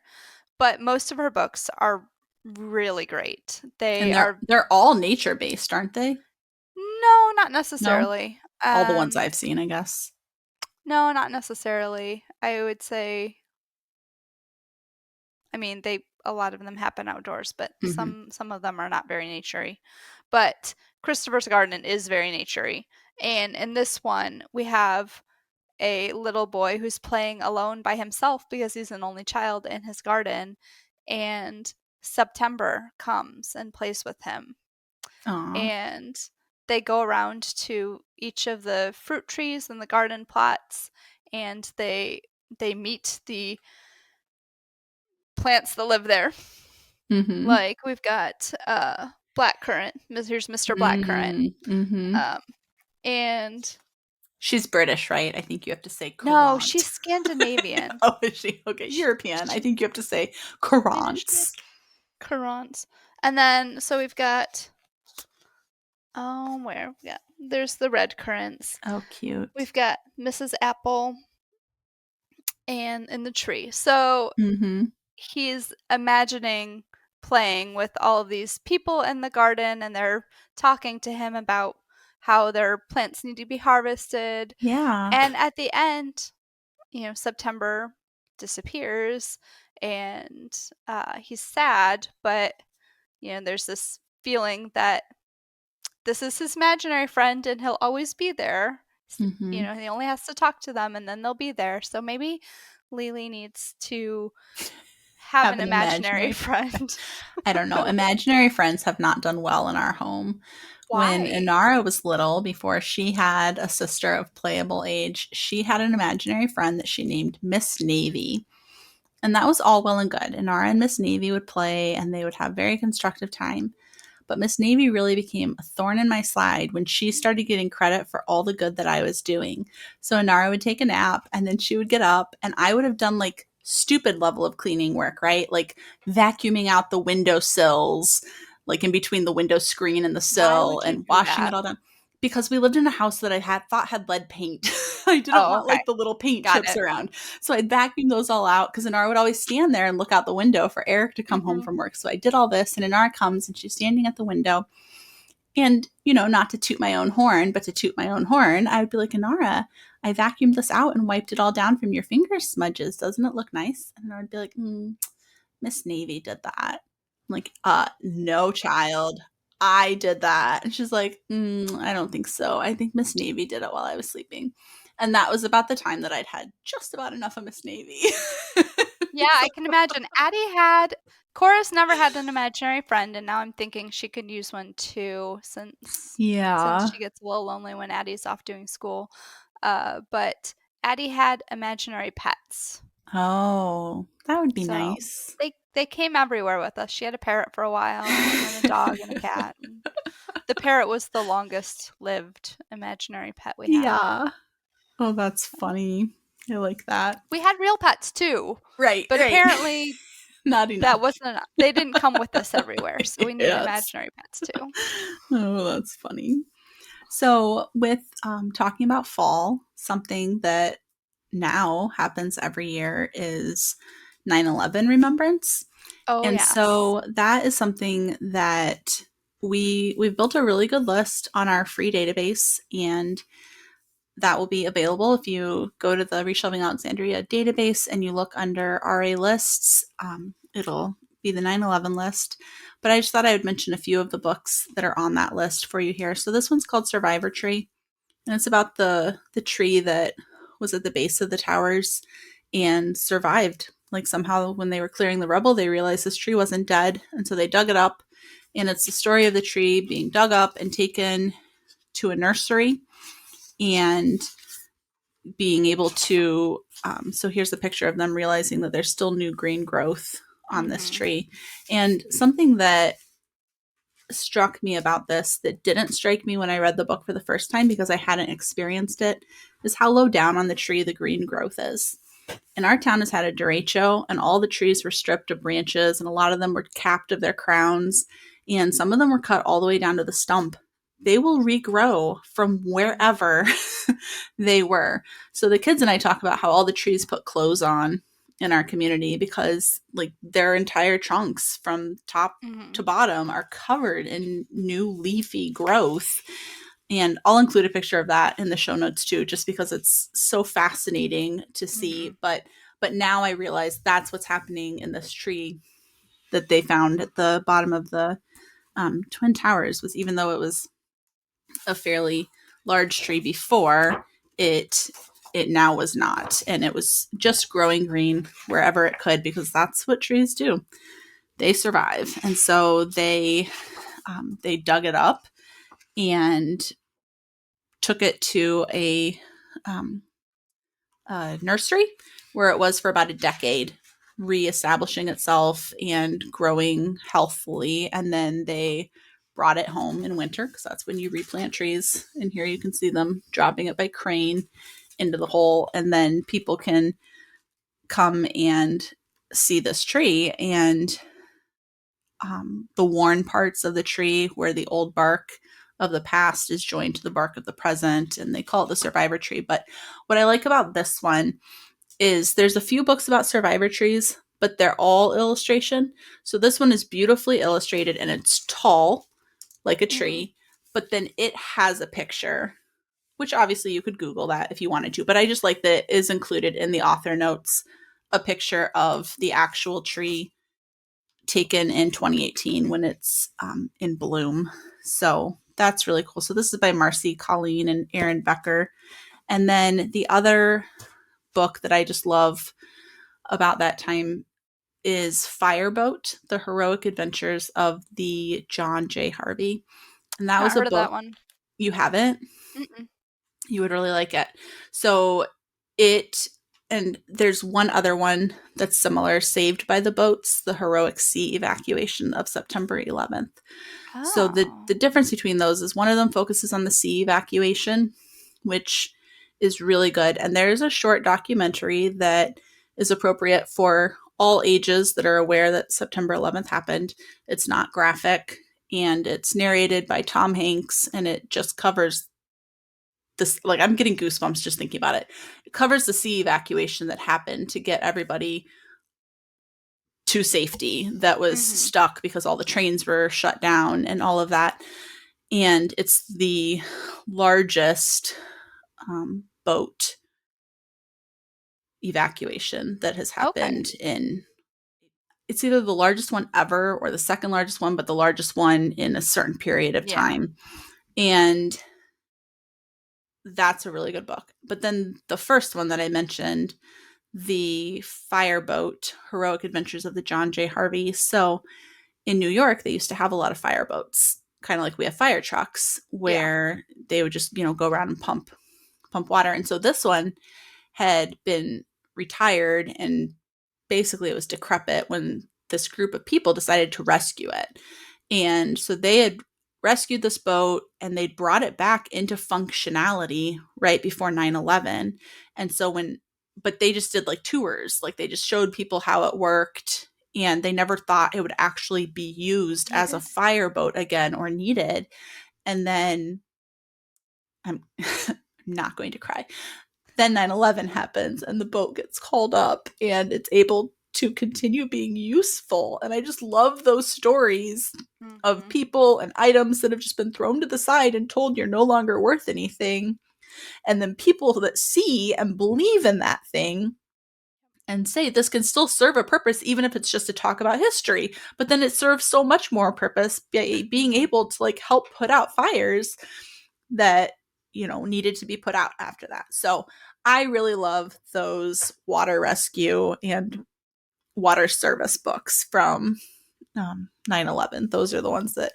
But most of her books are really great. They And they're are they're all nature based, aren't they? no, not No, necessarily. all the ones I've seen, I guess. No, not necessarily. I would say I mean, they a lot of them happen outdoors, but Hmm. some of them are not very naturey. But Christopher's Garden is very naturey. And in this one, we have a little boy who's playing alone by himself because he's an only child in his garden, and September comes and plays with him. Aw. And they go around to each of the fruit trees and the garden plots, and they meet the plants that live there. Mm-hmm. Like we've got blackcurrant. Here's Mr. Blackcurrant. Mm-hmm. Um, and She's British, right? I think you have to say no, courant. she's Scandinavian. Oh, is she? Okay, European. I She think you have to say British courants. currants. And then so we've got where? Yeah. There's the red currants. Oh, cute. We've got Mrs. Apple and in the tree. So Mm-hmm. he's imagining playing with all of these people in the garden, and they're talking to him about how their plants need to be harvested. Yeah. And at the end, September disappears, and he's sad, but there's this feeling that this is his imaginary friend and he'll always be there. Mm-hmm. He only has to talk to them and then they'll be there. So maybe Lily needs to have Have an an imaginary imaginary. friend. I don't know. Imaginary friends have not done well in our home. When Why? Inara was little, before she had a sister of playable age, she had an imaginary friend that she named Miss Navy. And that was all well and good. Inara and Miss Navy would play and they would have very constructive time. But Miss Navy really became a thorn in my side when she started getting credit for all the good that I was doing. So Inara would take a nap and then she would get up and I would have done like stupid level of cleaning work, right? Like vacuuming out the windowsills, like in between the window screen and the Why sill would you and do washing it that? all down. Because we lived in a house that I had thought had lead paint. I didn't Oh, want okay. like the little paint Got chips it. around. So I'd vacuum those all out because Inara would always stand there and look out the window for Erik to come home Hmm. from work. So I did all this, and Inara comes and she's standing at the window. And, not to toot my own horn, but to toot my own horn, I would be like, Inara, I vacuumed this out and wiped it all down from your finger smudges. Doesn't it look nice? And I would be like, Miss Navy did that. I'm like, no, child. I did that. And she's like, I don't think so. I think Miss Navy did it while I was sleeping. And that was about the time that I'd had just about enough of Miss Navy. Yeah, So, I can imagine. Chorus never had an imaginary friend, and now I'm thinking she could use one too, since yeah. she gets a little lonely when Addie's off doing school. But Addie had imaginary pets. Oh, that would be So nice. they came everywhere with us. She had a parrot for a while, and then a dog and a cat. And the parrot was the longest lived imaginary pet we had. Yeah. Oh, that's funny. I like that. We had real pets too, Right, but right. apparently Not that enough. wasn't enough. They didn't come with us everywhere, so we needed Yes. imaginary pets too. Oh, that's funny. So, with talking about fall, something that now happens every year is 9/11 remembrance. Oh, And yes. so that is something that we've built a really good list on our free database, and that will be available if you go to the Reshelving Alexandria database and you look under RA lists. It'll be the 9/11 list. But I just thought I would mention a few of the books that are on that list for you here. So this one's called Survivor Tree, and it's about the tree that was at the base of the towers and survived. Like somehow when they were clearing the rubble, they realized this tree wasn't dead, and so they dug it up. And it's the story of the tree being dug up and taken to a nursery and being able to so here's a picture of them realizing that there's still new green growth on this Mhm. tree. And something that struck me about this that didn't strike me when I read the book for the first time because I hadn't experienced it is how low down on the tree the green growth is. And our town has had a derecho, and all the trees were stripped of branches, and a lot of them were capped of their crowns, and some of them were cut all the way down to the stump. They will regrow from Mhm. wherever they were. So the kids and I talk about how all the trees put clothes on in our community because like their entire trunks from top to Mhm. bottom are covered in new leafy growth. And I'll include a picture of that in the show notes too, just because it's so fascinating to see. Mhm. But now I realize that's what's happening in this tree that they found at the bottom of the Twin Towers. Was even though it was a fairly large tree before, it it now was not, and it was just growing green wherever it could because that's what trees do. They survive, and so they dug it up and took it to um, a nursery where it was for about a decade, reestablishing itself and growing healthfully. And then they brought it home in winter because that's when you replant trees. And here you can see them dropping it by crane into the hole. And then people can come and see this tree and the worn parts of the tree where the old bark of the past is joined to the bark of the present. And they call it the survivor tree. But what I like about this one is there's a few books about survivor trees, but they're all illustration. So this one is beautifully illustrated and it's tall like a tree, but then it has a picture, which obviously you could Google that if you wanted to. But I just like that it is included in the author notes a picture of the actual tree taken in 2018 when it's in bloom. So that's really cool. So this is by Marcy Colleen and Aaron Becker. And then the other book that I just love about that time is Fireboat, The Heroic Adventures of the John J. Harvey. And that Not was a heard of that book. one. You haven't? Mm-mm. You would really like it. So it, and there's one other one that's similar, Saved by the Boats, The Heroic Sea Evacuation of September 11th. So Oh. the difference between those is one of them focuses on the sea evacuation, which is really good. And there's a short documentary that is appropriate for all ages that are aware that September 11th happened. It's not graphic and it's narrated by Tom Hanks, and it just covers this, like, I'm getting goosebumps just thinking about it. It covers the sea evacuation that happened to get everybody to safety that was stuck because all the trains were shut down and all of that. And it's the largest boat evacuation that has happened in, it's either the largest one ever or the second largest one, but the largest one in a certain period of time. And that's a really good book. But then the first one that I mentioned, the Fireboat, Heroic Adventures of the John J. Harvey. So in New York, they used to have a lot of fireboats, kind of like we have fire trucks, where they would just, go around and pump water. And so this one had been retired, and basically it was decrepit when this group of people decided to rescue it. And so they had rescued this boat and they'd brought it back into functionality right before 9/11. And so but they just did like tours, like they just showed people how it worked, and they never thought it would actually be used as a fireboat again or needed. And then I'm not going to cry. Then 9/11 happens and the boat gets called up and it's able to continue being useful. And I just love those stories of people and items that have just been thrown to the side and told you're no longer worth anything. And then people that see and believe in that thing and say this can still serve a purpose, even if it's just to talk about history. But then it serves so much more purpose by being able to like help put out fires that needed to be put out after that. So I really love those water rescue and water service books from 9/11. Those are the ones that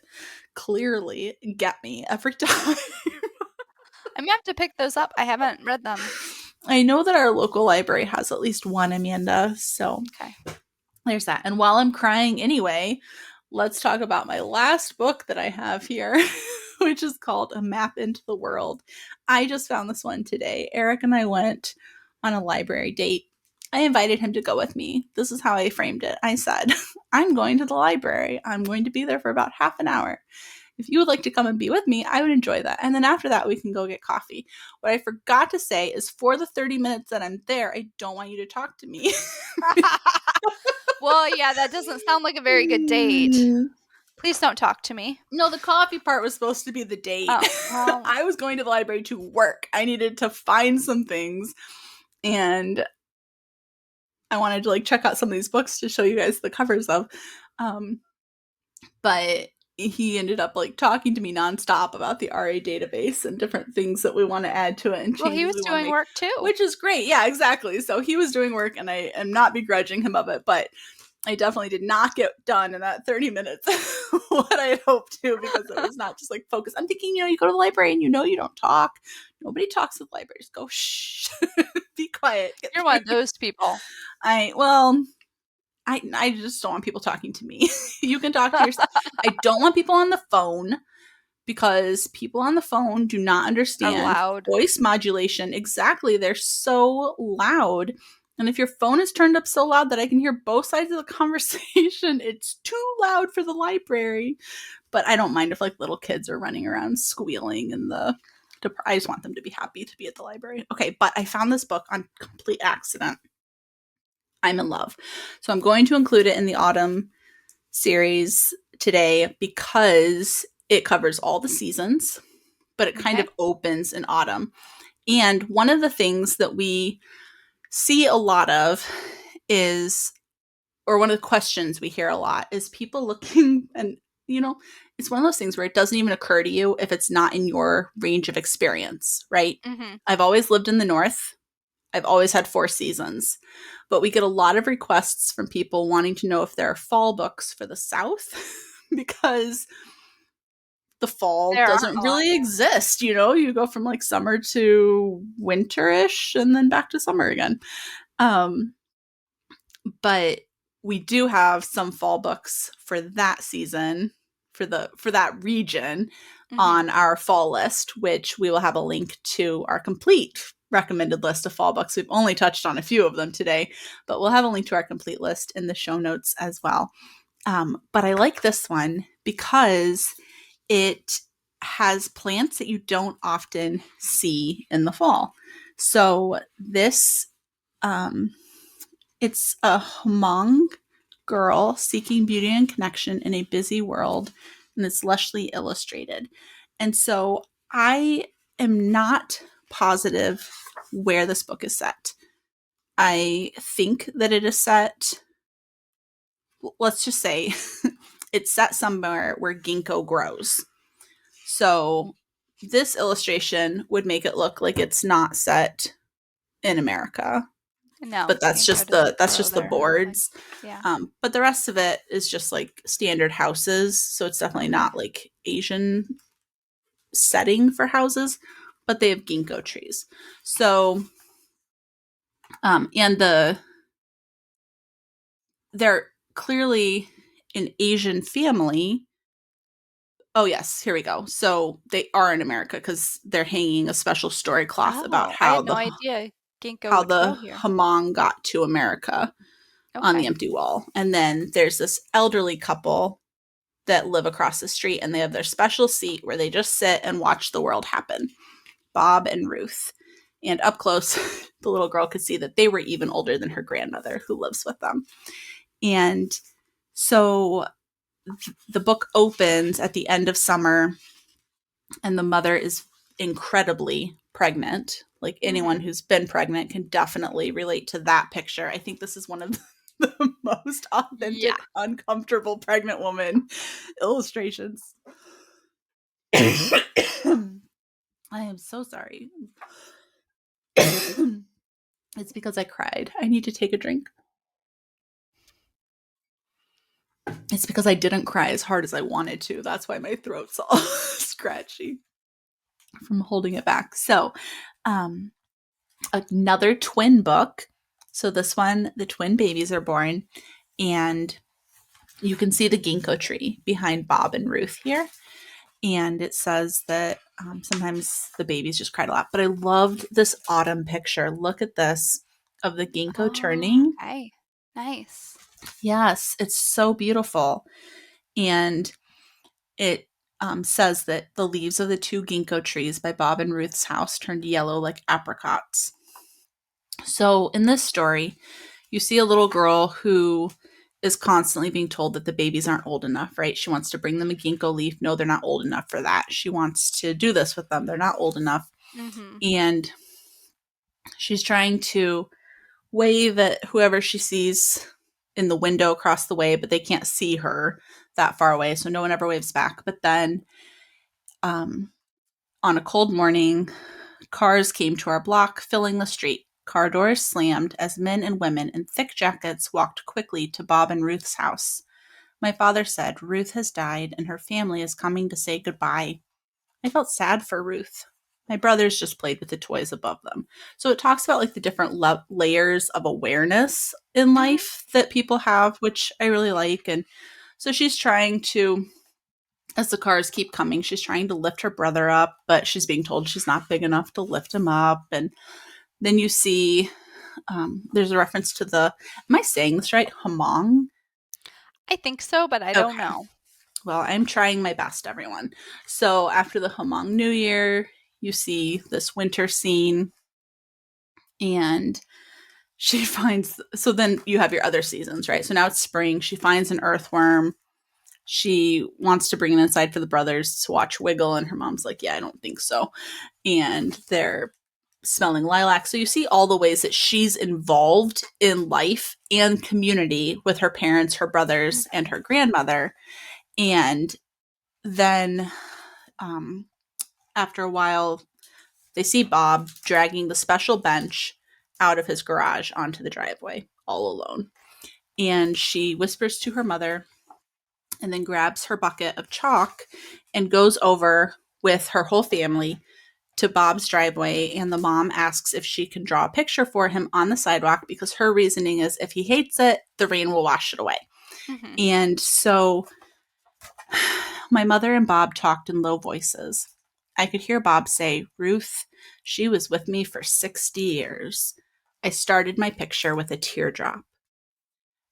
clearly get me every time. I'm gonna have to pick those up. I haven't read them. I know that our local library has at least one, Amanda. So there's that. And while I'm crying anyway, let's talk about my last book that I have here, which is called A Map into the World. I just found this one today. Erik and I went on a library date. I invited him to go with me. This is how I framed it. I said, I'm going to the library. I'm going to be there for about half an hour. If you would like to come and be with me, I would enjoy that. And then after that, we can go get coffee. What I forgot to say is for the 30 minutes that I'm there, I don't want you to talk to me. Well, yeah, that doesn't sound like a very good date. Please don't talk to me. No, the coffee part was supposed to be the date. Oh. I was going to the library to work. I needed to find some things. And I wanted to check out some of these books to show you guys the covers of. But he ended up talking to me nonstop about the RA database and different things that we want to add to it and changes. Well, he was doing work too. Which is great. Yeah, exactly. So he was doing work and I am not begrudging him of it, but I definitely did not get done in that 30 minutes what I had hoped to, because it was not just focused. I'm thinking, you go to the library and you don't talk. Nobody talks at the library. Just go, shh, be quiet. You're one of those people. I just don't want people talking to me. You can talk to yourself. I don't want people on the phone, because people on the phone do not understand voice modulation. Exactly. They're so loud. And if your phone is turned up so loud that I can hear both sides of the conversation, it's too loud for the library. But I don't mind if little kids are running around squealing in I just want them to be happy to be at the library. Okay, but I found this book on complete accident. I'm in love. So I'm going to include it in the autumn series today because it covers all the seasons, but it kind Okay. of opens in autumn. And one of the things that we see a lot of is, or one of the questions we hear a lot is people looking, and it's one of those things where it doesn't even occur to you if it's not in your range of experience, right? Mm-hmm. I've always lived in the North. I've always had 4 seasons, but we get a lot of requests from people wanting to know if there are fall books for the South because the fall There aren't doesn't a lot. really exist. You go from like summer to winterish and then back to summer again. But we do have some fall books for that season, for that region, Mm-hmm. on our fall list, which we will have a link to our complete recommended list of fall books. We've only touched on a few of them today, but we'll have a link to our complete list in the show notes as well. But I like this one because it has plants that you don't often see in the fall. So this it's a Hmong girl seeking beauty and connection in a busy world, and it's lushly illustrated. And so I am not positive where this book is set. I think that it is set, let's just say, it's set somewhere where ginkgo grows. So this illustration would make it look like it's not set in America. No, But that's ginkgo just doesn't grow the there, I don't think. boards. Yeah. But the rest of it is just like standard houses, so it's definitely Okay. not like Asian setting for houses, but they have ginkgo trees. So, and they're clearly an Asian family. Oh yes, here we go. So they are in America because they're hanging a special story cloth about Oh, I had no idea ginkgo how would grow the here. Hmong got to America on the Okay. empty wall. And then there's this elderly couple that live across the street, and they have their special seat where they just sit and watch the world happen. Bob and Ruth. And up close, the little girl could see that they were even older than her grandmother who lives with them. And so the book opens at the end of summer, and the mother is incredibly pregnant. Like anyone Mm-hmm. who's been pregnant can definitely relate to that picture. I think this is one of the most Yeah. authentic, uncomfortable pregnant woman illustrations. I am so sorry. It's because I cried. I need to take a drink. It's because I didn't cry as hard as I wanted to. That's why my throat's all scratchy from holding it back. So, um, another twin book. So, this one, the twin babies are born, and you can see the ginkgo tree behind Bob and Ruth here. And it says that sometimes the babies just cried a lot. But I loved this autumn picture. Look at this of the ginkgo Oh, turning. okay. Nice. Yes, it's so beautiful. And it says that the leaves of the 2 ginkgo trees by Bob and Ruth's house turned yellow like apricots. So in this story, you see a little girl who is constantly being told that the babies aren't old enough, right? She wants to bring them a ginkgo leaf. No, they're not old enough for that. She wants to do this with them. They're not old enough. Mm-hmm. And she's trying to wave at whoever she sees in the window across the way, but they can't see her that far away. So no one ever waves back. But then on a cold morning, cars came to our block, filling the street. Car doors slammed as men and women in thick jackets walked quickly to Bob and Ruth's house. My father said, Ruth has died and her family is coming to say goodbye. I felt sad for Ruth. My brothers just played with the toys above them. So it talks about like the different layers of awareness in Mm-hmm. life that people have, which I really like. And so she's trying to, as the cars keep coming, she's trying to lift her brother up, but she's being told she's not big enough to lift him up. And then you see there's a reference to the, am I saying this right? Hmong? I think so, but I don't Okay. know. Well, I'm trying my best, everyone. So after the Hmong New Year, you see this winter scene, and she finds, so then you have your other seasons, right? So now it's spring. She finds an earthworm. She wants to bring it inside for the brothers to watch Wiggle, and her mom's like, yeah, I don't think so. And they're smelling lilac. So you see all the ways that she's involved in life and community with her parents, her brothers, and her grandmother. And then after a while, they see Bob dragging the special bench out of his garage onto the driveway all alone. And she whispers to her mother and then grabs her bucket of chalk and goes over with her whole family to Bob's driveway. And the mom asks if she can draw a picture for him on the sidewalk because her reasoning is if he hates it, the rain will wash it away. Mm-hmm. And so my mother and Bob talked in low voices. I could hear Bob say, Ruth, she was with me for 60 years. I started my picture with a teardrop.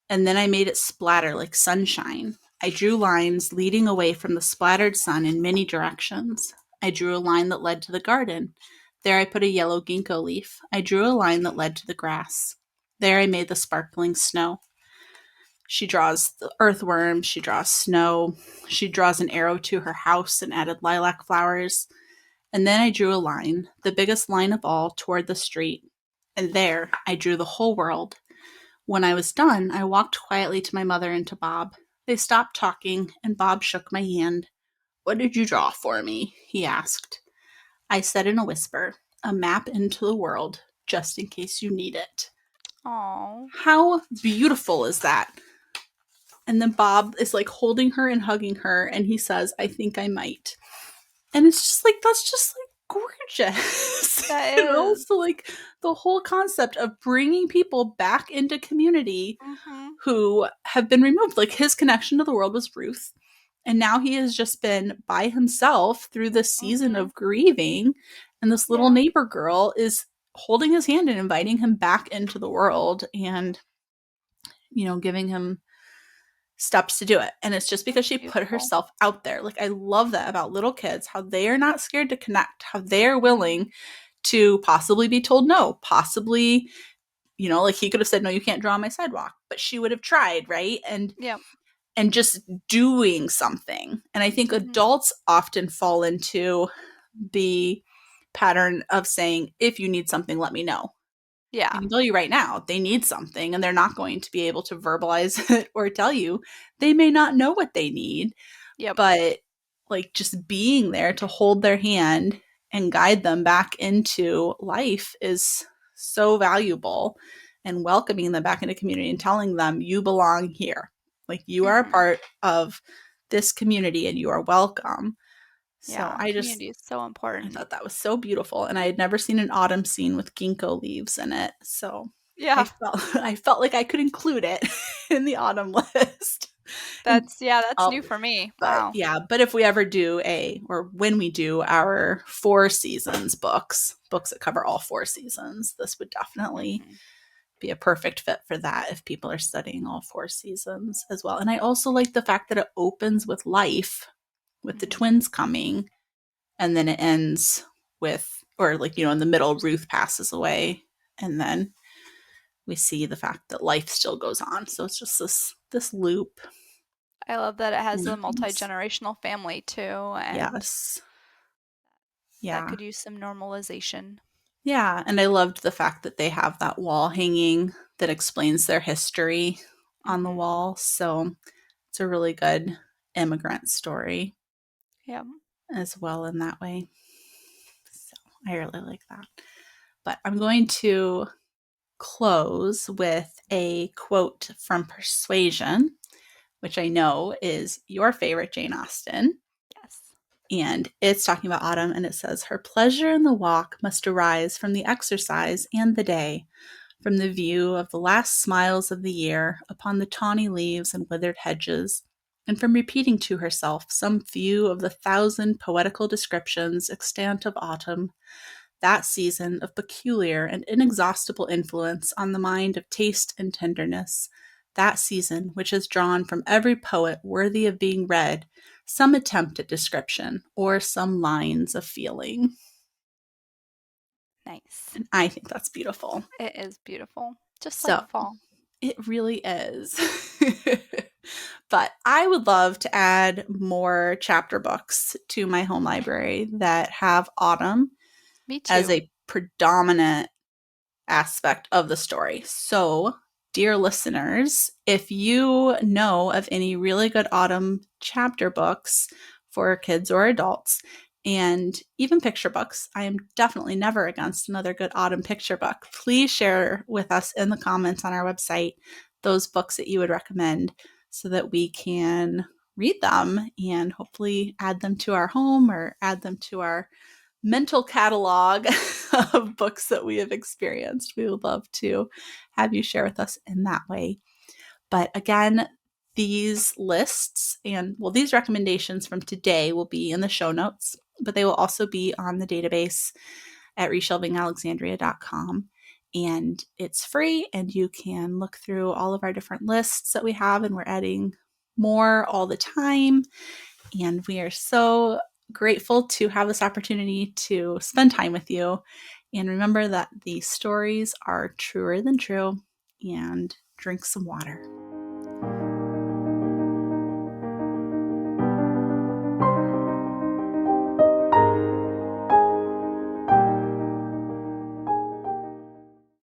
And then I made it splatter like sunshine. I drew lines leading away from the splattered sun in many directions. I drew a line that led to the garden. There I put a yellow ginkgo leaf. I drew a line that led to the grass. There I made the sparkling snow. She draws the earthworm. She draws snow. She draws an arrow to her house and added lilac flowers. And then I drew a line, the biggest line of all, toward the street. And there I drew the whole world. When I was done, I walked quietly to my mother and to Bob. They stopped talking, and Bob shook my hand. What did you draw for me? He asked. I said in a whisper, a map into the world, just in case you need it. Aww. How beautiful is that? And then Bob is like holding her and hugging her, and he says, I think I might. And it's just like, that's just like gorgeous. That is. So like the whole concept of bringing people back into community who have been removed. Like his connection to the world was Ruth. And now he has just been by himself through this season of grieving. And this little neighbor girl is holding his hand and inviting him back into the world and, giving him steps to do it. And it's just because she put herself out there. Like, I love that about little kids, how they are not scared to connect, how they are willing to possibly be told no, possibly, like he could have said, no, you can't draw on my sidewalk, but she would have tried, right? And just doing something. And I think adults often fall into the pattern of saying, if you need something, let me know. Yeah. I can tell you right now, they need something and they're not going to be able to verbalize it or tell you. They may not know what they need, but like just being there to hold their hand and guide them back into life is so valuable, and welcoming them back into community and telling them you belong here. Like you are a part of this community and you are welcome. So community is so important. I thought that was so beautiful, and I had never seen an autumn scene with ginkgo leaves in it. So I felt like I could include it in the autumn list. That's new for me. Wow. But if we ever do when we do our 4 seasons books that cover all 4 seasons, this would definitely be a perfect fit for that if people are studying all 4 seasons as well. And I also like the fact that it opens with life, with the twins coming, and then it ends with, or like, in the middle, Ruth passes away, and then we see the fact that life still goes on. So it's just this loop. I love that it has a multi-generational family too. And that could use some normalization. Yeah, and I loved the fact that they have that wall hanging that explains their history on the wall. So it's a really good immigrant story. Yeah. As well in that way. So I really like that. But I'm going to close with a quote from Persuasion, which I know is your favorite Jane Austen. Yes. And it's talking about autumn, and it says, her pleasure in the walk must arise from the exercise and the day, from the view of the last smiles of the year upon the tawny leaves and withered hedges, and from repeating to herself some few of the 1,000 poetical descriptions extant of autumn, that season of peculiar and inexhaustible influence on the mind of taste and tenderness, that season which has drawn from every poet worthy of being read some attempt at description or some lines of feeling. Nice. And I think that's beautiful. It is beautiful. Just like So fall. it really is. But I would love to add more chapter books to my home library that have autumn Me as too. a predominant aspect of the story. So, dear listeners, if you know of any really good autumn chapter books for kids or adults, and even picture books, I am definitely never against another good autumn picture book. Please share with us in the comments on our website those books that you would recommend so that we can read them and hopefully add them to our home or add them to our mental catalog of books that we have experienced. We would love to have you share with us in that way. But again, these lists and, well, these recommendations from today will be in the show notes, but they will also be on the database at reshelvingalexandria.com. And it's free, and you can look through all of our different lists that we have, and we're adding more all the time. And we are so grateful to have this opportunity to spend time with you. And remember that the stories are truer than true. And drink some water.